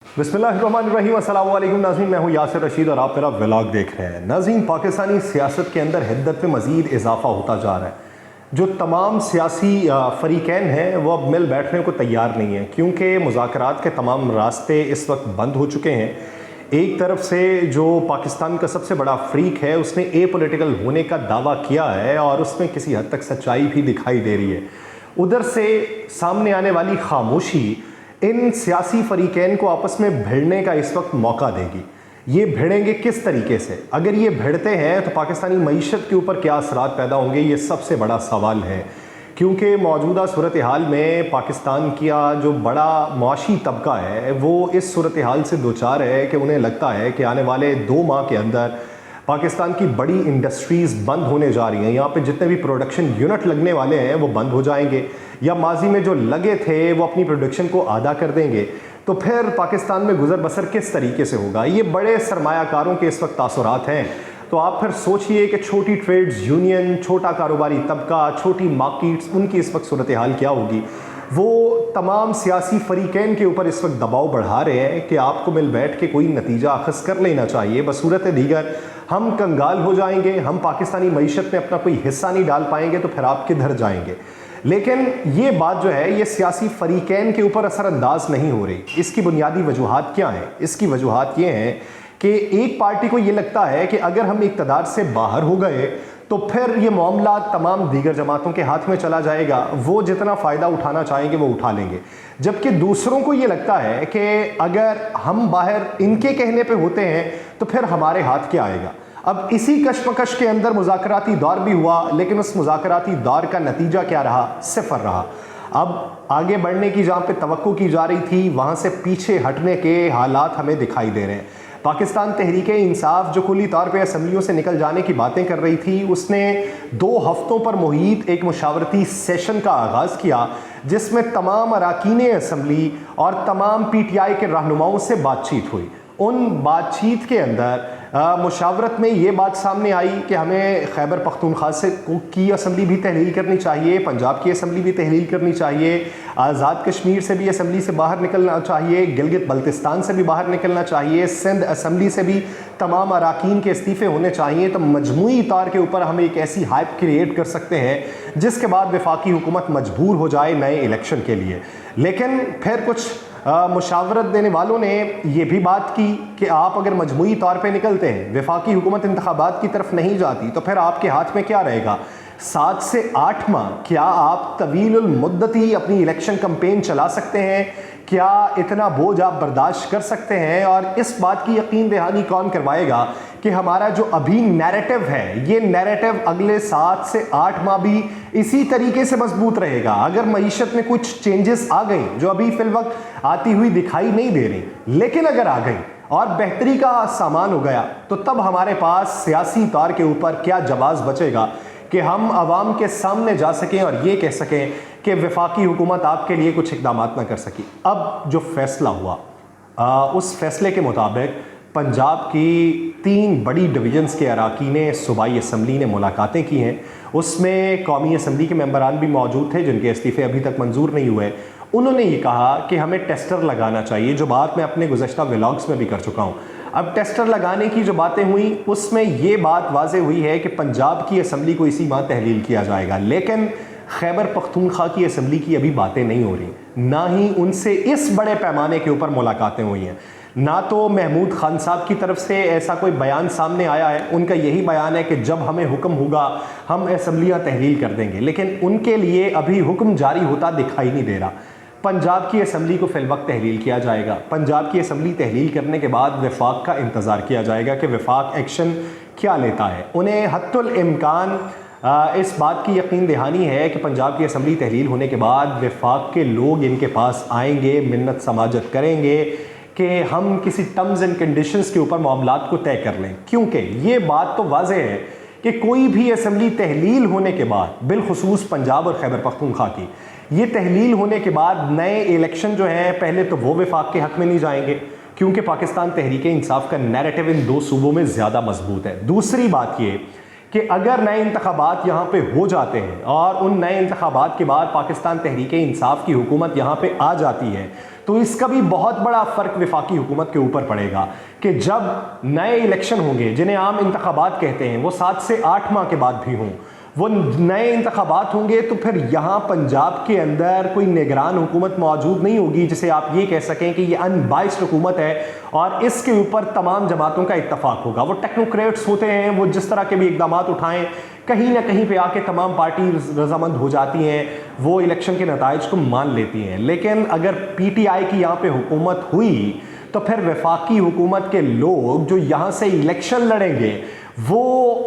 बिस्मिल्लाहिर्रहमानिर्रहीम। अस्सलामु अलैकुम नाज़रीन, मैं हूँ यासिर रशीद और आप मेरा व्लॉग देख रहे हैं। नाज़रीन, पाकिस्तानी सियासत के अंदर हिद्दत में मज़ीद इजाफ़ा होता जा रहा है। जो तमाम सियासी फ़रीक़ैन हैं वो अब मिल बैठने को तैयार नहीं हैं, क्योंकि मुज़ाकरात के तमाम रास्ते इस वक्त बंद हो चुके हैं। एक तरफ से जो पाकिस्तान का सबसे बड़ा फ़रीक है उसने ए पॉलिटिकल होने का दावा किया है और उसमें किसी हद तक सच्चाई भी दिखाई दे रही है। उधर से सामने आने वाली खामोशी इन सियासी फ़रीक़ैन को आपस में भिड़ने का इस वक्त मौका देगी। ये भिड़ेंगे किस तरीके से? अगर ये भिड़ते हैं तो पाकिस्तानी मईशत के ऊपर क्या असरात पैदा होंगे, ये सबसे बड़ा सवाल है। क्योंकि मौजूदा सूरत हाल में पाकिस्तान का जो बड़ा मुआशी तबका है वो इस सूरत हाल से दो चार है कि उन्हें लगता है कि आने वाले 2 माह के अंदर पाकिस्तान की बड़ी इंडस्ट्रीज़ बंद होने जा रही हैं। यहाँ पे जितने भी प्रोडक्शन यूनिट लगने वाले हैं वो बंद हो जाएंगे, या माजी में जो लगे थे वो अपनी प्रोडक्शन को आधा कर देंगे। तो फिर पाकिस्तान में गुजर बसर किस तरीके से होगा? ये बड़े सरमायाकारों के इस वक्त तासुरात हैं। तो आप फिर सोचिए कि छोटी ट्रेड्स यूनियन, छोटा कारोबारी तबका, छोटी मार्केट्स, उनकी इस वक्त सूरत हाल क्या होगी। वो तमाम सियासी फ़रीक़ैन के ऊपर इस वक्त दबाव बढ़ा रहे हैं कि आपको मिल बैठ के कोई नतीजा अखज़ कर लेना चाहिए, बसूरत दीगर हम कंगाल हो जाएंगे, हम पाकिस्तानी मईशत में अपना कोई हिस्सा नहीं डाल पाएंगे, तो फिर आप किधर जाएंगे। लेकिन ये बात जो है ये सियासी फ़रीक़ैन के ऊपर असरअंदाज नहीं हो रही। इसकी बुनियादी वजूहात क्या हैं? इसकी वजूहात ये हैं कि एक पार्टी को ये लगता है कि अगर हम इक़्तिदार से बाहर हो गए तो फिर ये मामला तमाम दीगर जमातों के हाथ में चला जाएगा, वो जितना फ़ायदा उठाना चाहेंगे वो उठा लेंगे। जबकि दूसरों को ये लगता है कि अगर हम बाहर इनके कहने पे होते हैं तो फिर हमारे हाथ क्या आएगा। अब इसी कशमकश के अंदर मुज़ाकराती दौर भी हुआ, लेकिन उस मुज़ाकराती दौर का नतीजा क्या रहा? सिफर रहा। अब आगे बढ़ने की जहाँ पे तवक्को की जा रही थी वहाँ से पीछे हटने के हालात हमें दिखाई दे रहे हैं। पाकिस्तान तहरीक इंसाफ जो कुली तौर पे असम्बलियों से निकल जाने की बातें कर रही थी, उसने 2 हफ्तों पर मुहित एक मुशावरती सेशन का आगाज़ किया जिसमें तमाम अरकान असम्बली और तमाम PTI के रहनुमाओं से बातचीत हुई। उन बातचीत के अंदर मुशावरत में ये बात सामने आई कि हमें खैबर पख्तूनख्वा से की असम्बली भी तहलील करनी चाहिए, पंजाब की असम्बली भी तहलील करनी चाहिए, आज़ाद कश्मीर से भी असम्बली से बाहर निकलना चाहिए, गिलगित बल्तिस्तान से भी बाहर निकलना चाहिए, सिंध असम्बली से भी तमाम अरकान के इस्तीफ़े होने चाहिए। तो मजमूई तौर के ऊपर हम एक ऐसी हाइप क्रिएट कर सकते हैं जिसके बाद वफाकी हुकूमत मजबूर हो जाए नए इलेक्शन के लिए। लेकिन फिर कुछ मुशावरत देने वालों ने यह भी बात की कि आप अगर मजमूई तौर पे निकलते हैं, वफाकी हुकूमत इंतखाबात की तरफ नहीं जाती, तो फिर आपके हाथ में क्या रहेगा? 7 से 8 माह क्या आप तवील मुद्दती अपनी इलेक्शन कैंपेन चला सकते हैं? क्या इतना बोझ आप बर्दाश्त कर सकते हैं? और इस बात की यकीन दहानी कौन करवाएगा कि हमारा जो अभी नैरेटिव है ये नैरेटिव अगले 7 से 8 माह भी इसी तरीके से मजबूत रहेगा? अगर मईशत में कुछ चेंजेस आ गई जो अभी फिल वक्त आती हुई दिखाई नहीं दे रही, लेकिन अगर आ गई और बेहतरी का सामान हो गया, तो तब हमारे पास सियासी तौर के ऊपर क्या जवाब बचेगा कि हम आवाम के सामने जा सकें और ये कह सकें कि वफाकी हुकूमत आपके लिए कुछ इक़दाम ना कर सकी। अब जो फैसला हुआ उस फैसले के मुताबिक पंजाब की 3 बड़ी डिवीजन्स के अरकान सूबाई असम्बली ने मुलाकातें की हैं। उसमें कौमी असम्बली के मेंबरान भी मौजूद थे जिनके इस्तीफ़े अभी तक मंजूर नहीं हुए। उन्होंने ये कहा कि हमें टेस्टर लगाना चाहिए, जो बात मैं अपने गुज़श्ता व्लॉग्स में भी कर चुका हूँ। अब टेस्टर लगाने की जो बातें हुई उसमें ये बात वाज़े हुई है कि पंजाब की असम्बली को इसी माह तहलील किया जाएगा, लेकिन खैबर पख्तूनख्वा की असम्बली की अभी बातें नहीं हो रही, ना ही उनसे इस बड़े पैमाने के ऊपर मुलाकातें हुई हैं। ना तो महमूद खान साहब की तरफ से ऐसा कोई बयान सामने आया है। उनका यही बयान है कि जब हमें हुक्म होगा हम असम्बलियाँ तहलील कर देंगे, लेकिन उनके लिए अभी हुक्म जारी होता दिखाई नहीं दे रहा। पंजाब की असम्बली को फिल वक्त तहलील किया जाएगा। पंजाब की असम्बली तहलील करने के बाद वफाक का इंतज़ार किया जाएगा कि वफाक एक्शन क्या लेता है। उन्हें हत्तुल इम्कान इस बात की यकीन दहानी है कि पंजाब की असम्बली तहलील होने के बाद वफाक के लोग इनके पास आएंगे, मिन्नत समाजत करेंगे कि हम किसी टर्म्स एंड कंडीशंस के ऊपर मामलात को तय कर लें। क्योंकि ये बात तो वाज़ेह है कि कोई भी असम्बली तहलील होने के बाद, बिलखुसूस पंजाब और खैबर पख्तूनख्वा की, ये तहलील होने के बाद नए इलेक्शन जो हैं पहले तो वो वफाक के हक़ में नहीं जाएंगे, क्योंकि पाकिस्तान तहरीक इंसाफ का नैरेटिव इन 2 सूबों में ज़्यादा मजबूत है। दूसरी बात ये کہ اگر نئے انتخابات یہاں پہ ہو جاتے ہیں اور ان نئے انتخابات کے بعد پاکستان تحریک انصاف کی حکومت یہاں پہ آ جاتی ہے تو اس کا بھی بہت بڑا فرق وفاقی حکومت کے اوپر پڑے گا کہ جب نئے الیکشن ہوں گے جنہیں عام انتخابات کہتے ہیں وہ 7 سے 8 ماہ کے بعد بھی ہوں، وہ نئے انتخابات ہوں گے تو پھر یہاں پنجاب کے اندر کوئی نگران حکومت موجود نہیں ہوگی جسے آپ یہ کہہ سکیں کہ یہ ان بائسڈ حکومت ہے اور اس کے اوپر تمام جماعتوں کا اتفاق ہوگا۔ وہ ٹیکنوکریٹس ہوتے ہیں، وہ جس طرح کے بھی اقدامات اٹھائیں کہیں نہ کہیں پہ آ کے تمام پارٹی رضامند ہو جاتی ہیں، وہ الیکشن کے نتائج کو مان لیتی ہیں۔ لیکن اگر پی ٹی آئی کی یہاں پہ حکومت ہوئی تو پھر وفاقی حکومت کے لوگ جو یہاں سے الیکشن لڑیں گے وہ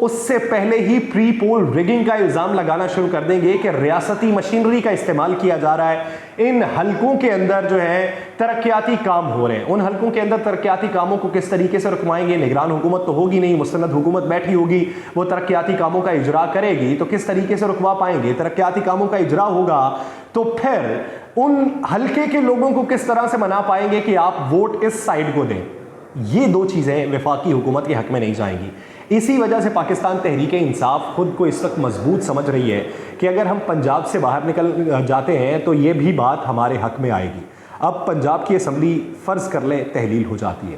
اس سے پہلے ہی پری پول ریگنگ کا الزام لگانا شروع کر دیں گے کہ ریاستی مشینری کا استعمال کیا جا رہا ہے، ان حلقوں کے اندر جو ہے ترقیاتی کام ہو رہے ہیں، ان حلقوں کے اندر ترقیاتی کاموں کو کس طریقے سے رکوائیں گے؟ نگران حکومت تو ہوگی نہیں، مستند حکومت بیٹھی ہوگی، وہ ترقیاتی کاموں کا اجرا کرے گی تو کس طریقے سے رکوا پائیں گے؟ ترقیاتی کاموں کا اجرا ہوگا تو پھر ان حلقے کے لوگوں کو کس طرح سے منا پائیں گے کہ آپ ووٹ اس سائیڈ کو دیں؟ یہ دو چیزیں وفاقی حکومت کے حق میں نہیں جائیں گی۔ اسی وجہ سے پاکستان تحریک انصاف خود کو اس وقت مضبوط سمجھ رہی ہے کہ اگر ہم پنجاب سے باہر نکل جاتے ہیں تو یہ بھی بات ہمارے حق میں آئے گی۔ اب پنجاب کی اسمبلی فرض کر لیں تحلیل ہو جاتی ہے،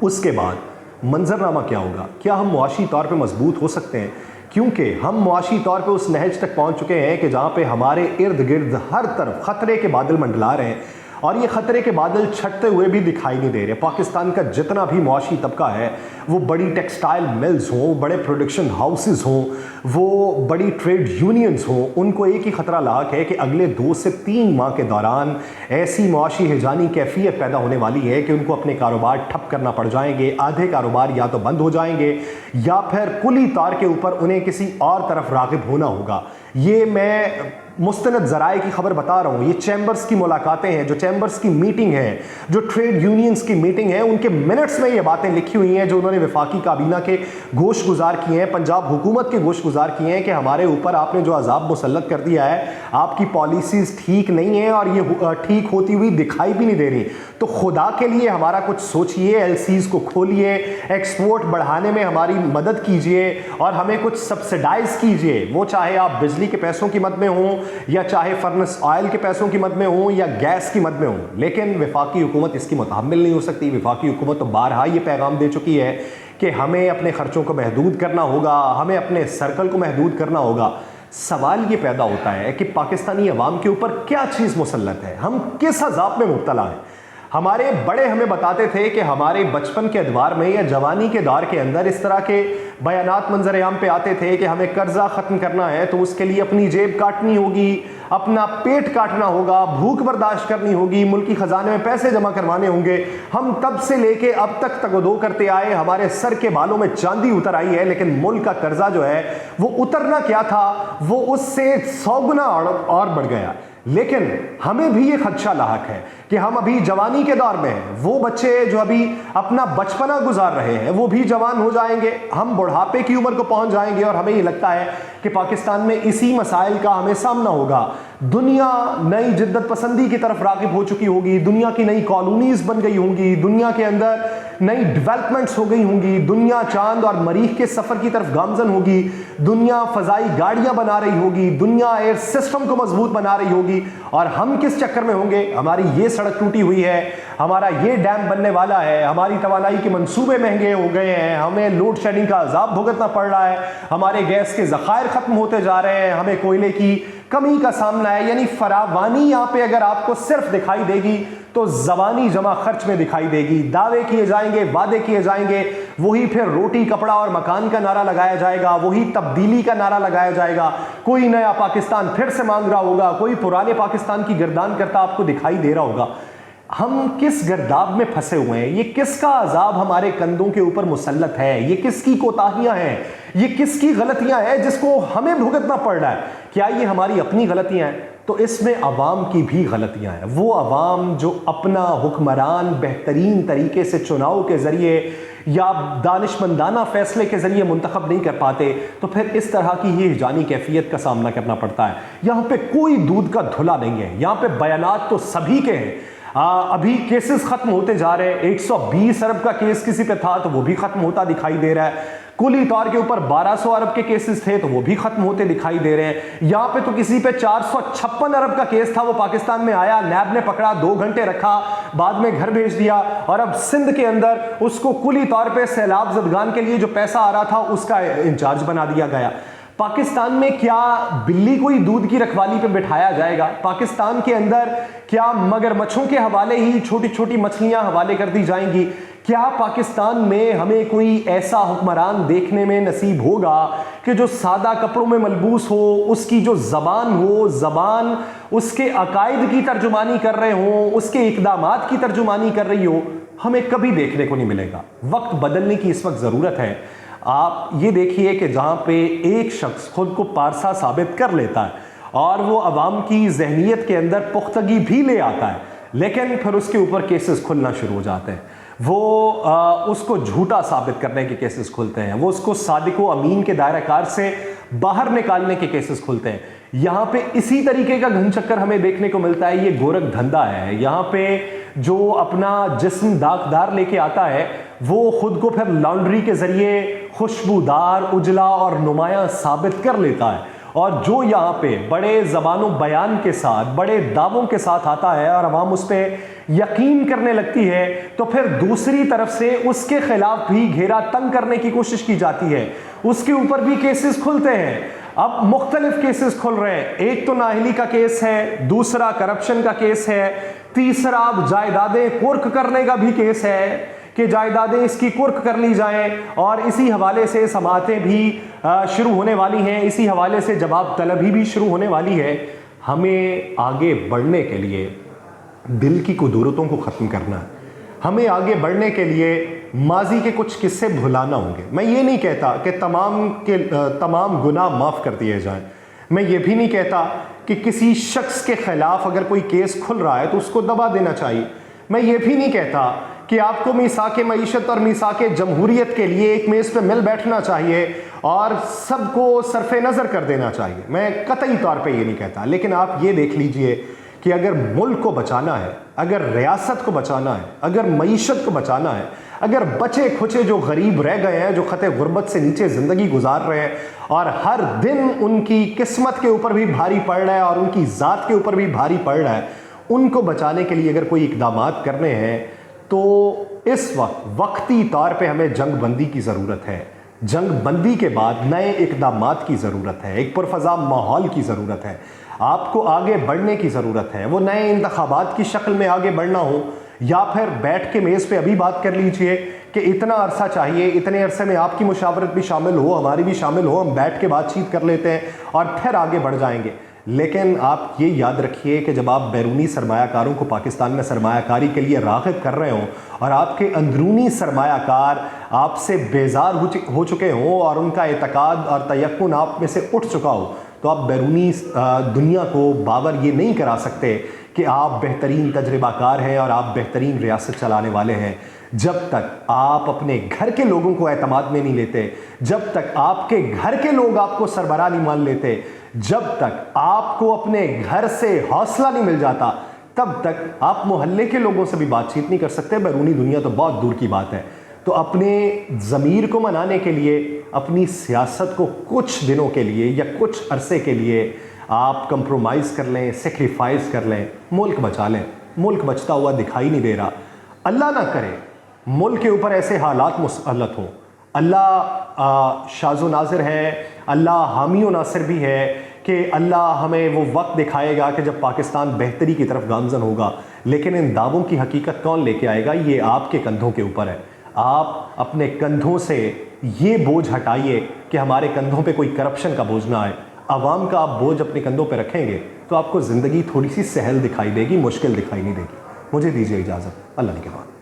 اس کے بعد منظرنامہ کیا ہوگا؟ کیا ہم معاشی طور پہ مضبوط ہو سکتے ہیں؟ کیونکہ ہم معاشی طور پہ اس نہج تک پہنچ چکے ہیں کہ جہاں پہ ہمارے ارد گرد ہر طرف خطرے کے بادل منڈلا رہے ہیں اور یہ خطرے کے بادل چھٹتے ہوئے بھی دکھائی نہیں دے رہے۔ پاکستان کا جتنا بھی معاشی طبقہ ہے، وہ بڑی ٹیکسٹائل ملز ہوں، بڑے پروڈکشن ہاؤسز ہوں، وہ بڑی ٹریڈ یونینز ہوں، ان کو ایک ہی خطرہ لاحق ہے کہ اگلے 2 سے 3 ماہ کے دوران ایسی معاشی ہیجانی کیفیت پیدا ہونے والی ہے کہ ان کو اپنے کاروبار ٹھپ کرنا پڑ جائیں گے، آدھے کاروبار یا تو بند ہو جائیں گے یا پھر کلی طور کے اوپر انہیں کسی اور طرف راغب ہونا ہوگا۔ یہ میں مستند ذرائع کی خبر بتا رہا ہوں، یہ چیمبرز کی ملاقاتیں ہیں، جو چیمبرز کی میٹنگ ہے، جو ٹریڈ یونینز کی میٹنگ ہے، ان کے منٹس میں یہ باتیں لکھی ہوئی ہیں جو انہوں نے وفاقی کابینہ کے گوش گزار کیے ہیں، پنجاب حکومت کے گوش گزار کیے ہیں کہ ہمارے اوپر آپ نے جو عذاب مسلط کر دیا ہے، آپ کی پالیسیز ٹھیک نہیں ہیں اور یہ ٹھیک ہوتی ہوئی دکھائی بھی نہیں دے رہی، تو خدا کے لیے ہمارا کچھ سوچئے، ایل سیز کو کھولیے، ایکسپورٹ بڑھانے میں ہماری مدد کیجئے اور ہمیں کچھ سبسیڈائز کیجئے، وہ چاہے آپ بجلی کے پیسوں کی مد میں ہوں یا چاہے فرنس آئل کے پیسوں کی مد میں ہوں یا گیس کی مد میں ہوں۔ لیکن وفاقی حکومت اس کی متحمل نہیں ہو سکتی۔ وفاقی حکومت تو بارہا یہ پیغام دے چکی ہے کہ ہمیں اپنے خرچوں کو محدود کرنا ہوگا، ہمیں اپنے سرکل کو محدود کرنا ہوگا۔ سوال یہ پیدا ہوتا ہے کہ پاکستانی عوام کے اوپر کیا چیز مسلط ہے، ہم کس عذاب میں مبتلا ہیں؟ ہمارے بڑے ہمیں بتاتے تھے کہ ہمارے بچپن کے ادوار میں یا جوانی کے دور کے اندر اس طرح کے بیانات منظر عام پہ آتے تھے کہ ہمیں قرضہ ختم کرنا ہے تو اس کے لیے اپنی جیب کاٹنی ہوگی، اپنا پیٹ کاٹنا ہوگا، بھوک برداشت کرنی ہوگی، ملکی خزانے میں پیسے جمع کروانے ہوں گے۔ ہم تب سے لے کے اب تک تگودو کرتے آئے، ہمارے سر کے بالوں میں چاندی اتر آئی ہے، لیکن ملک کا قرضہ جو ہے وہ اترنا کیا تھا، وہ اس سے 100 گنا اور بڑھ گیا۔ لیکن ہمیں بھی یہ خدشہ لاحق ہے کہ ہم ابھی جوانی کے دور میں ہیں، وہ بچے جو ابھی اپنا بچپنا گزار رہے ہیں وہ بھی جوان ہو جائیں گے، ہم بڑھاپے کی عمر کو پہنچ جائیں گے اور ہمیں یہ لگتا ہے کہ پاکستان میں اسی مسائل کا ہمیں سامنا ہوگا۔ دنیا نئی جدت پسندی کی طرف راغب ہو چکی ہوگی، دنیا کی نئی کالونیز بن گئی ہوں گی، دنیا کے اندر نئی ڈیولپمنٹس ہو گئی ہوں گی، دنیا چاند اور مریخ کے سفر کی طرف گامزن ہوگی، دنیا فضائی گاڑیاں بنا رہی ہوگی، دنیا ایئر سسٹم کو مضبوط بنا رہی ہوگی، اور ہم کس چکر میں ہوں گے؟ ہماری یہ سڑک ٹوٹی ہوئی ہے، ہمارا یہ ڈیم بننے والا ہے، ہماری توانائی کے منصوبے مہنگے ہو گئے ہیں، ہمیں لوڈ شیڈنگ کا عذاب بھگتنا پڑ رہا ہے، ہمارے گیس کے ذخائر ختم ہوتے جا رہے ہیں، ہمیں کوئلے کی کمی کا سامنا ہے۔ یعنی فراوانی یہاں پہ اگر آپ کو صرف دکھائی دے گی تو زبانی جمع خرچ میں دکھائی دے گی، دعوے کیے جائیں گے، وعدے کیے جائیں گے، وہی پھر روٹی کپڑا اور مکان کا نعرہ لگایا جائے گا، وہی تبدیلی کا نعرہ لگایا جائے گا، کوئی نیا پاکستان پھر سے مانگ رہا ہوگا، کوئی پرانے پاکستان کی گردان کرتا آپ کو دکھائی دے رہا ہوگا۔ ہم کس گرداب میں پھنسے ہوئے ہیں؟ یہ کس کا عذاب ہمارے کندھوں کے اوپر مسلط ہے؟ یہ کس کی کوتاہیاں ہیں؟ یہ کس کی غلطیاں ہیں جس کو ہمیں بھگتنا پڑ رہا ہے؟ کیا یہ ہماری اپنی غلطیاں ہیں؟ تو اس میں عوام کی بھی غلطیاں ہیں۔ وہ عوام جو اپنا حکمران بہترین طریقے سے چناؤ کے ذریعے یا دانشمندانہ فیصلے کے ذریعے منتخب نہیں کر پاتے، تو پھر اس طرح کی یہ ہیجانی کیفیت کا سامنا کرنا پڑتا ہے۔ یہاں پہ کوئی دودھ کا دھلا نہیں ہے، یہاں پہ بیانات تو سبھی کے ہیں۔ अभी केसेस खत्म होते जा रहे हैं। 120 अरब का केस किसी पे था तो वो भी खत्म होता दिखाई दे रहा है। कुली तौर के ऊपर 1200 अरब के केसेस थे तो वो भी खत्म होते दिखाई दे रहे हैं। यहां पे तो किसी पे 456 अरब का केस था, वो पाकिस्तान में आया, नैब ने पकड़ा, 2 घंटे रखा, बाद में घर भेज दिया, और अब सिंध के अंदर उसको कुली तौर पे सैलाब ज़दगान के लिए जो पैसा आ रहा था उसका इंचार्ज बना दिया गया। पाकिस्तान में क्या बिल्ली कोई दूध की रखवाली पे बिठाया जाएगा? पाकिस्तान के अंदर क्या मगरमच्छों के हवाले ही छोटी छोटी मछलियां हवाले कर दी जाएंगी? क्या पाकिस्तान में हमें कोई ऐसा हुक्मरान देखने में नसीब होगा कि जो सादा कपड़ों में मलबूस हो, उसकी जो ज़बान उसके अकायद की तर्जुमानी कर रहे हो, उसके इक़दामात की तर्जुमानी कर रही हो? हमें कभी देखने को नहीं मिलेगा। वक्त बदलने की इस वक्त ज़रूरत है। आप ये देखिए कि जहाँ पे एक शख्स खुद को पारसा साबित कर लेता है और वो अवाम की जहनीत के अंदर पुख्तगी भी ले आता है, लेकिन फिर उसके ऊपर केसेस खुलना शुरू हो जाते हैं। वो उसको झूठा साबित करने के केसेस खुलते हैं, वो उसको सादिक व अमीन के दायरा कार से बाहर निकालने के केसेस खुलते हैं। यहाँ पे इसी तरीके का घन चक्कर हमें देखने को मिलता है। ये गोरख धंधा है। यहाँ पे जो अपना जिस्म दागदार लेके आता है वो खुद को फिर लॉन्ड्री के जरिए खुशबूदार, उजला और नुमाया साबित कर लेता है, और जो यहाँ पे बड़े ज़बानो बयान के साथ, बड़े दावों के साथ आता है और अवाम उस पर यकीन करने लगती है, तो फिर दूसरी तरफ से उसके खिलाफ भी घेरा तंग करने की कोशिश की जाती है। उसके ऊपर भी केसेस खुलते हैं। अब मुख्तलिफ केसेस खुल रहे हैं। एक तो नाअहली का केस है, दूसरा करप्शन का केस है, तीसरा अब जायदादें कुर्क करने का भी केस है कि जायदादें इसकी कुर्क कर ली जाएं, और इसी हवाले से समाअतें भी शुरू होने वाली हैं, इसी हवाले से जवाब तलबी भी शुरू होने वाली है। हमें आगे बढ़ने के लिए दिल की कुदरतों को ख़त्म करना है। हमें आगे बढ़ने के लिए माजी के कुछ किस्से भुलाना होंगे। मैं ये नहीं कहता कि तमाम गुनाह माफ़ कर दिए जाएं। मैं ये भी नहीं कहता कि किसी शख्स के ख़िलाफ़ अगर कोई केस खुल रहा है तो उसको दबा देना चाहिए। मैं ये भी नहीं कहता कि आपको मीसाक मईशत और मीसाक जमहूरियत के लिए एक मेज़ पे मिल बैठना चाहिए और सबको सरफ़े नज़र कर देना चाहिए। मैं कतई तौर पे ये नहीं कहता, लेकिन आप ये देख लीजिए कि अगर मुल्क को बचाना है, अगर रियासत को बचाना है, अगर मईशत को बचाना है, अगर बचे खुचे जो गरीब रह गए हैं, जो खते गुर्बत से नीचे ज़िंदगी गुजार रहे हैं और हर दिन उनकी किस्मत के ऊपर भी भारी पड़ रहा है और उनकी ज़ात के ऊपर भी भारी पड़ रहा है, उनको बचाने के लिए अगर कोई इक़दामात करने हैं तो इस वक्त वक्ती तौर पे हमें जंग बंदी की ज़रूरत है। जंग बंदी के बाद नए इक़दामात की ज़रूरत है, एक पुरफ़ज़ा माहौल की ज़रूरत है। आपको आगे बढ़ने की ज़रूरत है। वो नए इंतखाबात की शक्ल में आगे बढ़ना हो, या फिर बैठ के मेज़ पे अभी बात कर लीजिए कि इतना अरसा चाहिए, इतने अरसे में आपकी मुशावरत भी शामिल हो, हमारी भी शामिल हो, हम बैठ के बातचीत कर लेते हैं और फिर आगे बढ़ जाएंगे। लेकिन आप ये याद रखिए कि जब आप बैरूनी सरमायाकारों को पाकिस्तान में सरमायाकारी के लिए राग़िब कर रहे हों और आपके अंदरूनी सरमायाकार आपसे बेजार हो चुके हों और उनका एतकाद और तयक्कुन आप में से उठ चुका हो, तो आप बैरूनी दुनिया को बावर ये नहीं करा सकते कि आप बेहतरीन तजर्बाकार हैं और आप बेहतरीन रियासत चलाने वाले हैं। जब तक आप अपने घर के लोगों को एतमाद में नहीं लेते, जब तक आपके घर के लोग आपको सरबराह नहीं मान लेते, जब तक आपको अपने घर से हौसला नहीं मिल जाता, तब तक आप मोहल्ले के लोगों से भी बातचीत नहीं कर सकते। बैरूनी दुनिया तो बहुत दूर की बात है। तो अपने ज़मीर को मनाने के लिए, अपनी सियासत को कुछ दिनों के लिए या कुछ अरसे के लिए आप कंप्रोमाइज़ कर लें, सेक्रीफाइस कर लें, मुल्क बचा लें। मुल्क बचता हुआ दिखाई नहीं दे रहा। अल्लाह ना करे मुल्क के ऊपर ऐसे हालात मुसल्लत हों। अल्लाह शाज़ो नाज़िर है, अल्लाह हामी व नासिर भी है कि अल्लाह हमें वो वक्त दिखाएगा कि जब पाकिस्तान बेहतरी की तरफ गामज़न होगा। लेकिन इन दावों की हकीकत कौन लेके आएगा? ये आपके कंधों के ऊपर है। आप अपने कंधों से ये बोझ हटाइए कि हमारे कंधों पे कोई करप्शन का बोझ ना आए। आवाम का आप बोझ अपने कंधों पे रखेंगे तो आपको ज़िंदगी थोड़ी सी सहल दिखाई देगी, मुश्किल दिखाई नहीं देगी। मुझे दीजिए इजाज़त। अल्लाह के बाद।